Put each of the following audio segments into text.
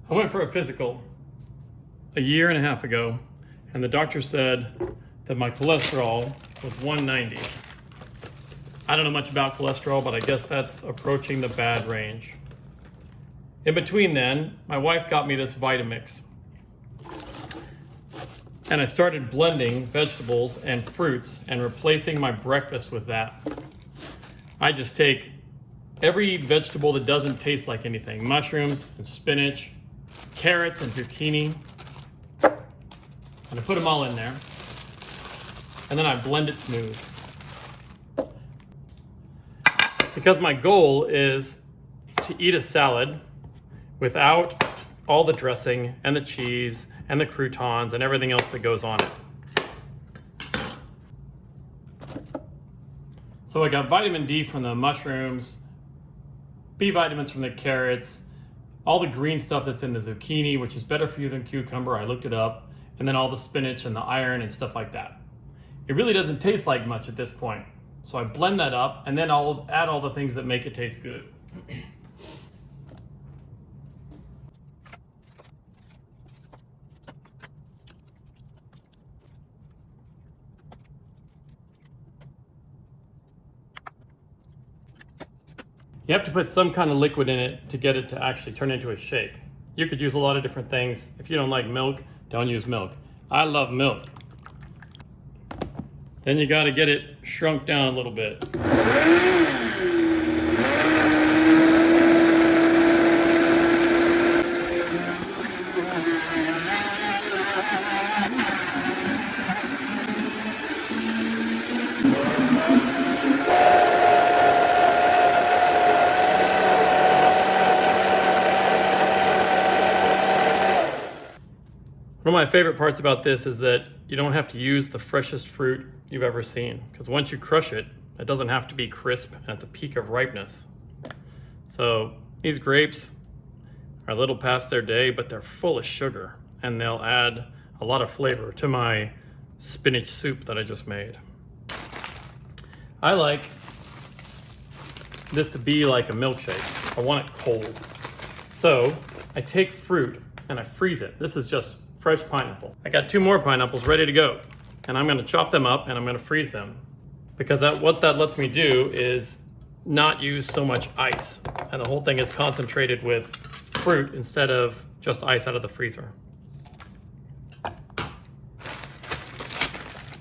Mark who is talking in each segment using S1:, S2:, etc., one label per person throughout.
S1: I went for a physical a year and a half ago, and the doctor said that my cholesterol was 190. I don't know much about cholesterol, but I guess that's approaching the bad range. In between then, my wife got me this Vitamix. And I started blending vegetables and fruits and replacing my breakfast with that. I just take every vegetable that doesn't taste like anything, mushrooms and spinach, carrots and zucchini, and I put them all in there. And then I blend it smooth. Because my goal is to eat a salad without all the dressing and the cheese and the croutons and everything else that goes on it. So I got vitamin D from the mushrooms, B vitamins from the carrots, all the green stuff that's in the zucchini, which is better for you than cucumber, I looked it up, and then all the spinach and the iron and stuff like that. It really doesn't taste like much at this point. So I blend that up and then I'll add all the things that make it taste good. You have to put some kind of liquid in it to get it to actually turn into a shake. You could use a lot of different things. If you don't like milk, don't use milk. I love milk. Then you got to get it shrunk down a little bit. One of my favorite parts about this is that you don't have to use the freshest fruit you've ever seen, because once you crush it, it doesn't have to be crisp and at the peak of ripeness. So these grapes are a little past their day, but they're full of sugar, and they'll add a lot of flavor to my spinach soup that I just made. I like this to be like a milkshake. I want it cold. So I take fruit and I freeze it. This is just fresh pineapple. I got 2 more pineapples ready to go, and I'm gonna chop them up and I'm gonna freeze them, because what that lets me do is not use so much ice, and the whole thing is concentrated with fruit instead of just ice out of the freezer.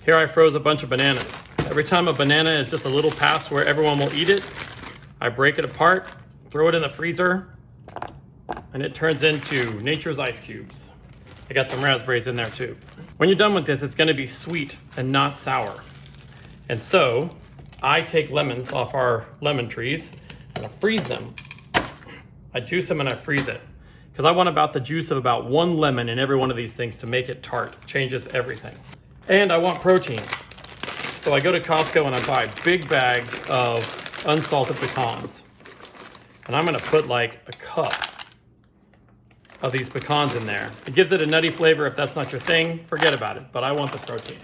S1: Here I froze a bunch of bananas. Every time a banana is just a little past where everyone will eat it, I break it apart, throw it in the freezer, and it turns into nature's ice cubes. I got some raspberries in there too. When you're done with this, it's gonna be sweet and not sour. And so I take lemons off our lemon trees and I freeze them. I juice them and I freeze it, because I want about the juice of about 1 lemon in every one of these things to make it tart. Changes everything. And I want protein. So I go to Costco and I buy big bags of unsalted pecans. And I'm gonna put like a cup of these pecans in there. It gives it a nutty flavor. If that's not your thing, forget about it, but I want the protein.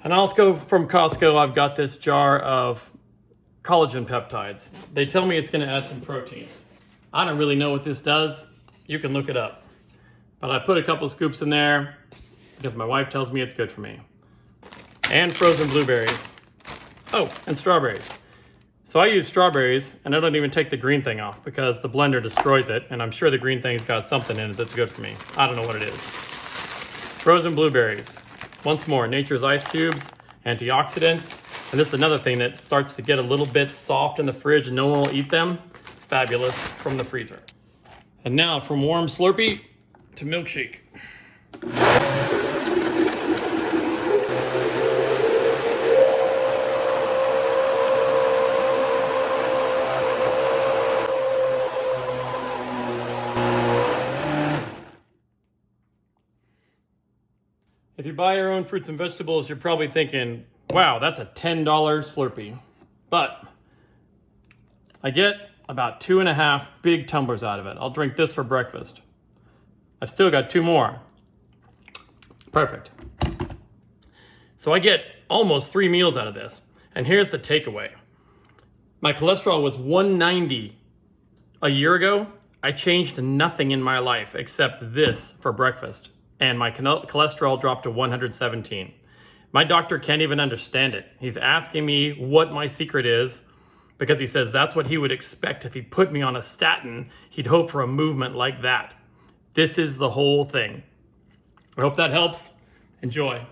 S1: And also from Costco, I've got this jar of collagen peptides. They tell me it's gonna add some protein. I don't really know what this does. You can look it up. But I put a couple scoops in there because my wife tells me it's good for me. And frozen blueberries. Oh, and strawberries. So I use strawberries, and I don't even take the green thing off because the blender destroys it, and I'm sure the green thing's got something in it that's good for me. I don't know what it is. Frozen blueberries. Once more, nature's ice cubes, antioxidants, and this is another thing that starts to get a little bit soft in the fridge and no one will eat them. Fabulous from the freezer. And now from warm Slurpee to milkshake. If you buy your own fruits and vegetables, you're probably thinking, wow, that's a $10 Slurpee. But I get about 2.5 big tumblers out of it. I'll drink this for breakfast. I've still got 2 more. Perfect. So I get almost 3 meals out of this. And here's the takeaway. My cholesterol was 190 a year ago. I changed nothing in my life except this for breakfast, and my cholesterol dropped to 117. My doctor can't even understand it. He's asking me what my secret is because he says that's what he would expect if he put me on a statin. He'd hope for a movement like that. This is the whole thing. I hope that helps. Enjoy.